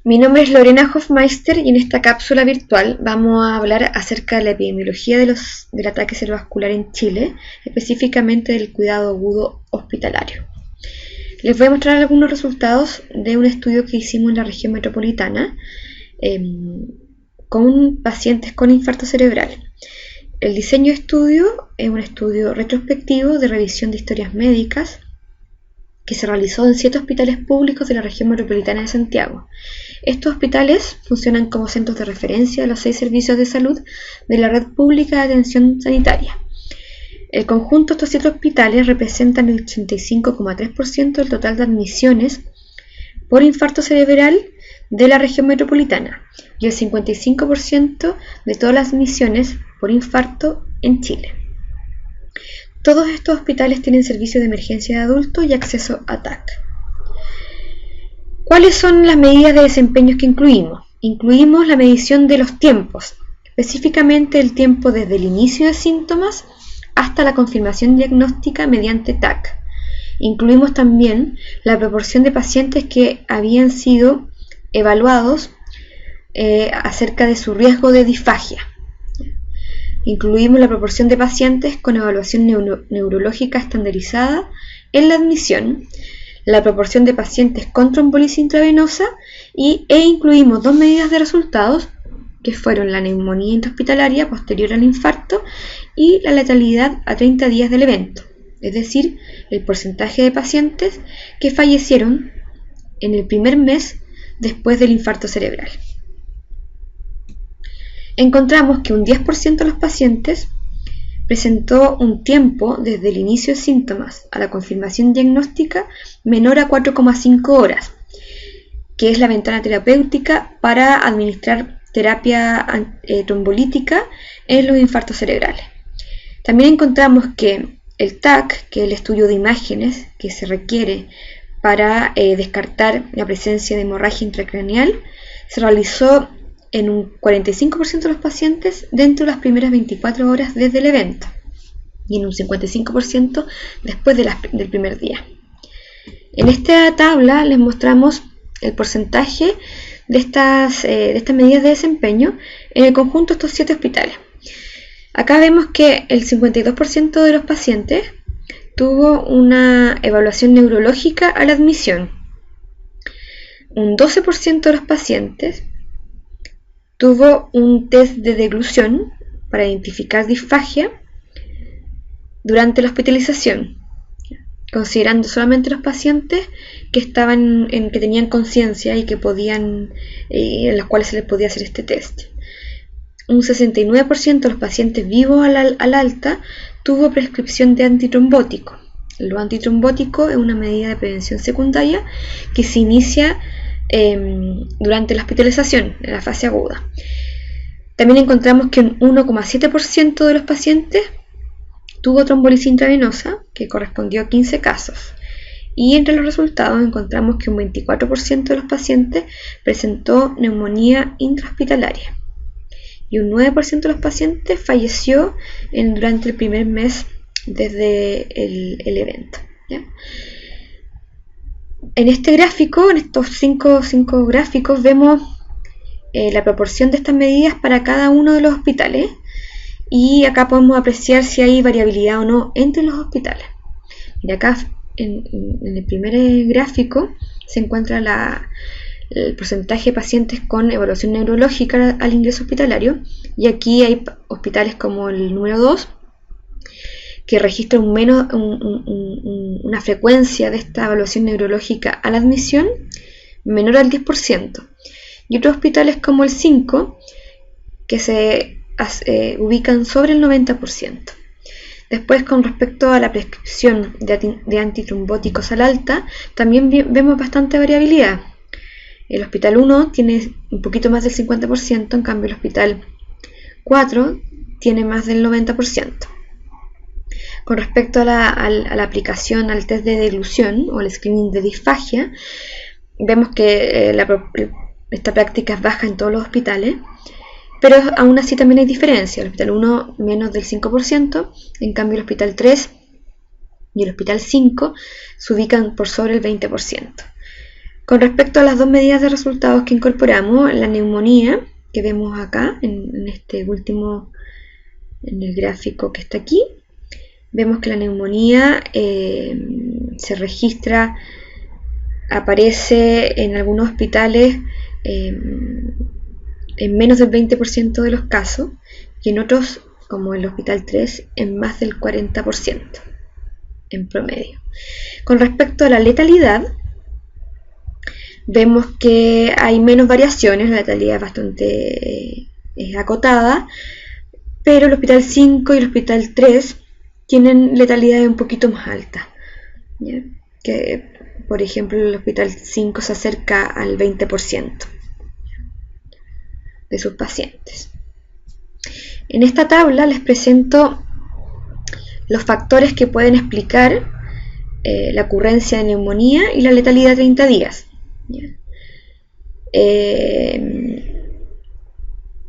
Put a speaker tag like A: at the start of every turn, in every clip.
A: Mi nombre es Lorena Hofmeister y en esta cápsula virtual vamos a hablar acerca de la epidemiología del ataque cerebrovascular en Chile, específicamente del cuidado agudo hospitalario. Les voy a mostrar algunos resultados de un estudio que hicimos en la región metropolitana con pacientes con infarto cerebral. El diseño de estudio es un estudio retrospectivo de revisión de historias médicas que se realizó en 7 hospitales públicos de la región metropolitana de Santiago. Estos hospitales funcionan como centros de referencia de los 6 servicios de salud de la red pública de atención sanitaria. El conjunto de estos 7 hospitales representan el 85,3% del total de admisiones por infarto cerebral de la región metropolitana y el 55% de todas las admisiones por infarto en Chile. Todos estos hospitales tienen servicio de emergencia de adultos y acceso a TAC. ¿Cuáles son las medidas de desempeño que incluimos? Incluimos la medición de los tiempos, específicamente el tiempo desde el inicio de síntomas hasta la confirmación diagnóstica mediante TAC. Incluimos también la proporción de pacientes que habían sido evaluados acerca de su riesgo de disfagia. Incluimos la proporción de pacientes con evaluación neurológica estandarizada en la admisión, la proporción de pacientes con trombolisis intravenosa e incluimos 2 medidas de resultados que fueron la neumonía intrahospitalaria posterior al infarto y la letalidad a 30 días del evento, es decir, el porcentaje de pacientes que fallecieron en el primer mes después del infarto cerebral. Encontramos que un 10% de los pacientes presentó un tiempo desde el inicio de síntomas a la confirmación diagnóstica menor a 4,5 horas, que es la ventana terapéutica para administrar terapia trombolítica en los infartos cerebrales. También encontramos que el TAC, que es el estudio de imágenes que se requiere para descartar la presencia de hemorragia intracraneal, se realizó en un 45% de los pacientes dentro de las primeras 24 horas desde el evento y en un 55% después del primer día. En esta tabla les mostramos el porcentaje de estas medidas de desempeño en el conjunto de estos 7 hospitales. Acá vemos que el 52% de los pacientes tuvo una evaluación neurológica a la admisión. Un 12% de los pacientes tuvo un test de deglución para identificar disfagia durante la hospitalización, considerando solamente los pacientes que que tenían conciencia y que en los cuales se les podía hacer este test. Un 69% de los pacientes vivos al alta tuvo prescripción de antitrombótico. Lo antitrombótico es una medida de prevención secundaria que se inicia durante la hospitalización, en la fase aguda. También encontramos que un 1,7% de los pacientes tuvo trombolisis intravenosa, que correspondió a 15 casos. Y entre los resultados encontramos que un 24% de los pacientes presentó neumonía intrahospitalaria. Y un 9% de los pacientes falleció durante el primer mes desde el evento, ¿ya? En este gráfico, en estos 5 gráficos, vemos la proporción de estas medidas para cada uno de los hospitales y acá podemos apreciar si hay variabilidad o no entre los hospitales. Y acá en el primer gráfico se encuentra el porcentaje de pacientes con evaluación neurológica al ingreso hospitalario y aquí hay hospitales como el número 2 que registra una frecuencia de esta evaluación neurológica a la admisión menor al 10%, y otros hospitales como el 5 que se ubican sobre el 90%. Después, con respecto a la prescripción de antitrombóticos al alta, también vemos bastante variabilidad. El hospital 1 tiene un poquito más del 50%, en cambio el hospital 4 tiene más del 90%. Con respecto a la aplicación al test de deglución o el screening de disfagia, vemos que esta práctica es baja en todos los hospitales, pero aún así también hay diferencia. El hospital 1 menos del 5%, en cambio el hospital 3 y el hospital 5 se ubican por sobre el 20%. Con respecto a las dos medidas de resultados que incorporamos, la neumonía, que vemos acá en este último, en el gráfico que está aquí, vemos que la neumonía se registra, aparece en algunos hospitales en menos del 20% de los casos y en otros, como el Hospital 3, en más del 40% en promedio. Con respecto a la letalidad, vemos que hay menos variaciones, la letalidad es bastante acotada, pero el Hospital 5 y el Hospital 3 tienen letalidad un poquito más alta, ¿ya? Que, por ejemplo, el Hospital 5 se acerca al 20% de sus pacientes. En esta tabla les presento los factores que pueden explicar la ocurrencia de neumonía y la letalidad a 30 días.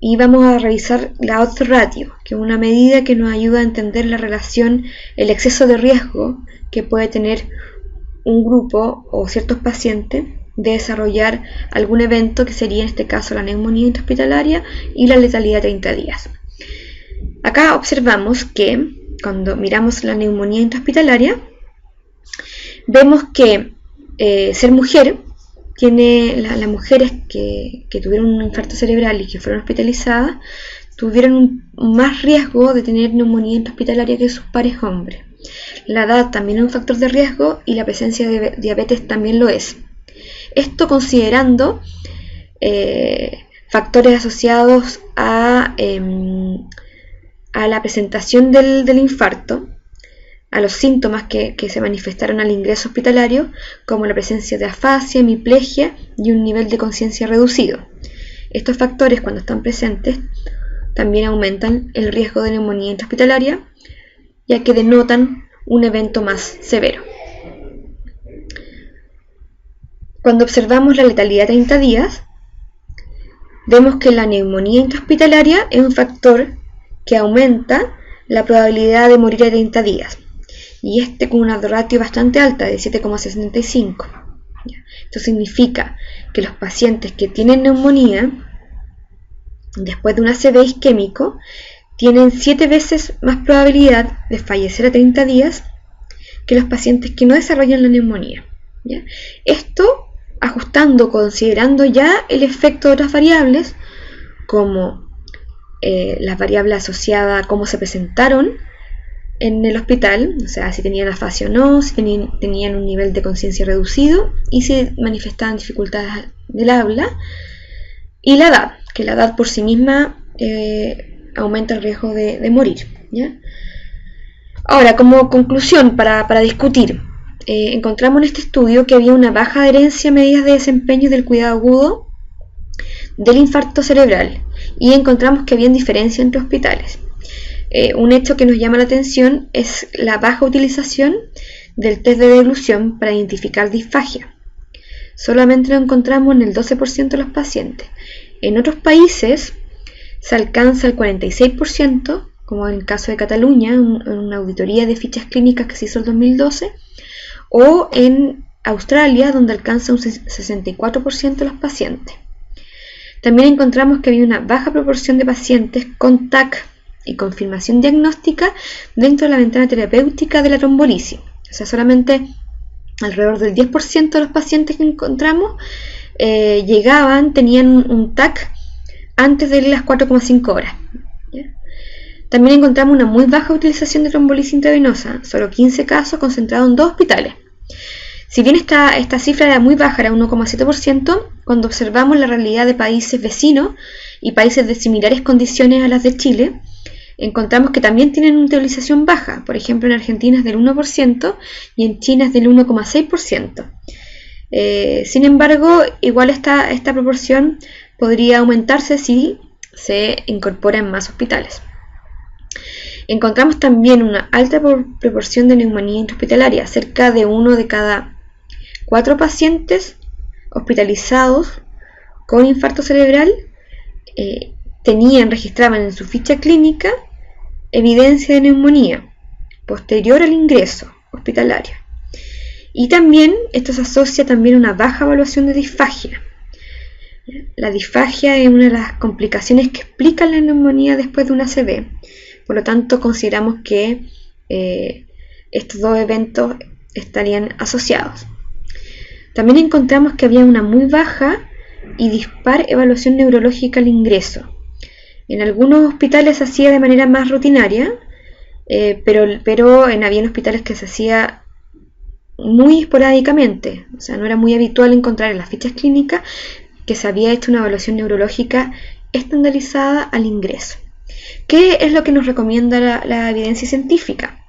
A: Y vamos a revisar la odds ratio, que es una medida que nos ayuda a entender la relación, el exceso de riesgo que puede tener un grupo o ciertos pacientes de desarrollar algún evento, que sería en este caso la neumonía intrahospitalaria y la letalidad a 30 días. Acá observamos que cuando miramos la neumonía intrahospitalaria, vemos que ser mujer, las mujeres que tuvieron un infarto cerebral y que fueron hospitalizadas, tuvieron más riesgo de tener neumonía intrahospitalaria que sus pares hombres. La edad también es un factor de riesgo y la presencia de diabetes también lo es. Esto considerando factores asociados a la presentación del infarto, a los síntomas que se manifestaron al ingreso hospitalario, como la presencia de afasia, hemiplegia y un nivel de conciencia reducido. Estos factores, cuando están presentes, también aumentan el riesgo de neumonía intrahospitalaria, ya que denotan un evento más severo. Cuando observamos la letalidad a 30 días, vemos que la neumonía intrahospitalaria es un factor que aumenta la probabilidad de morir a 30 días. Y con una ratio bastante alta de 7,65. Esto significa que los pacientes que tienen neumonía después de un ACV isquémico tienen 7 veces más probabilidad de fallecer a 30 días que los pacientes que no desarrollan la neumonía, ¿ya? Esto ajustando, considerando ya el efecto de otras variables, como las variables asociadas a cómo se presentaron en el hospital, o sea, si tenían afasia o no, si tenían un nivel de conciencia reducido y si manifestaban dificultades del habla, y la edad, que la edad por sí misma aumenta el riesgo de morir, ¿ya? Ahora, como conclusión para discutir, encontramos en este estudio que había una baja adherencia a medidas de desempeño del cuidado agudo del infarto cerebral y encontramos que había diferencia entre hospitales. Un hecho que nos llama la atención es la baja utilización del test de deglución para identificar disfagia. Solamente lo encontramos en el 12% de los pacientes. En otros países se alcanza el 46%, como en el caso de Cataluña, en una auditoría de fichas clínicas que se hizo en 2012, o en Australia, donde alcanza un 64% de los pacientes. También encontramos que había una baja proporción de pacientes con TAC y confirmación diagnóstica dentro de la ventana terapéutica de la trombolisis. O sea, solamente alrededor del 10% de los pacientes que encontramos tenían un TAC antes de las 4,5 horas. ¿Ya? También encontramos una muy baja utilización de trombolisis intravenosa, solo 15 casos concentrados en 2 hospitales. Si bien esta cifra era muy baja, era 1,7%, cuando observamos la realidad de países vecinos y países de similares condiciones a las de Chile, encontramos que también tienen una utilización baja. Por ejemplo, en Argentina es del 1% y en China es del 1,6%. Sin embargo, igual esta proporción podría aumentarse si se incorporan más hospitales. Encontramos también una alta proporción de neumonía intrahospitalaria. Cerca de 1 de cada 4 pacientes hospitalizados con infarto cerebral registraban en su ficha clínica evidencia de neumonía posterior al ingreso hospitalario. Y también esto se asocia también a una baja evaluación de disfagia. La disfagia es una de las complicaciones que explican la neumonía después de una ACV. Por lo tanto, consideramos que estos dos eventos estarían asociados. También encontramos que había una muy baja y dispar evaluación neurológica al ingreso. En algunos hospitales se hacía de manera más rutinaria, pero había hospitales que se hacía muy esporádicamente. O sea, no era muy habitual encontrar en las fichas clínicas que se había hecho una evaluación neurológica estandarizada al ingreso. ¿Qué es lo que nos recomienda la evidencia científica?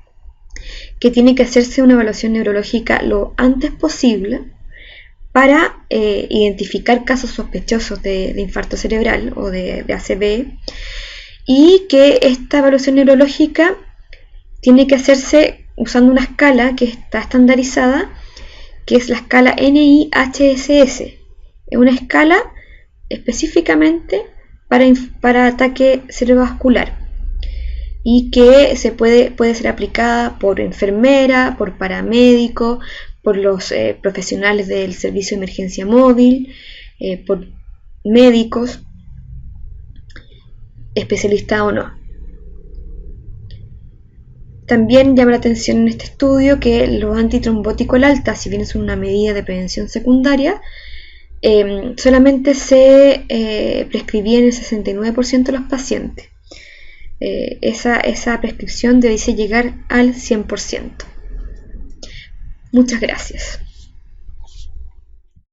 A: Que tiene que hacerse una evaluación neurológica lo antes posible para identificar casos sospechosos de infarto cerebral o de ACV, y que esta evaluación neurológica tiene que hacerse usando una escala que está estandarizada, que es la escala NIHSS. Es una escala específicamente para ataque cerebrovascular y que puede ser aplicada por enfermera, por paramédico, por los profesionales del servicio de emergencia móvil, por médicos, especialistas o no. También llama la atención en este estudio que los antitrombóticos al alta, si bien son una medida de prevención secundaria, solamente se prescribía en el 69% de los pacientes. Esa prescripción debiese llegar al 100%. Muchas gracias.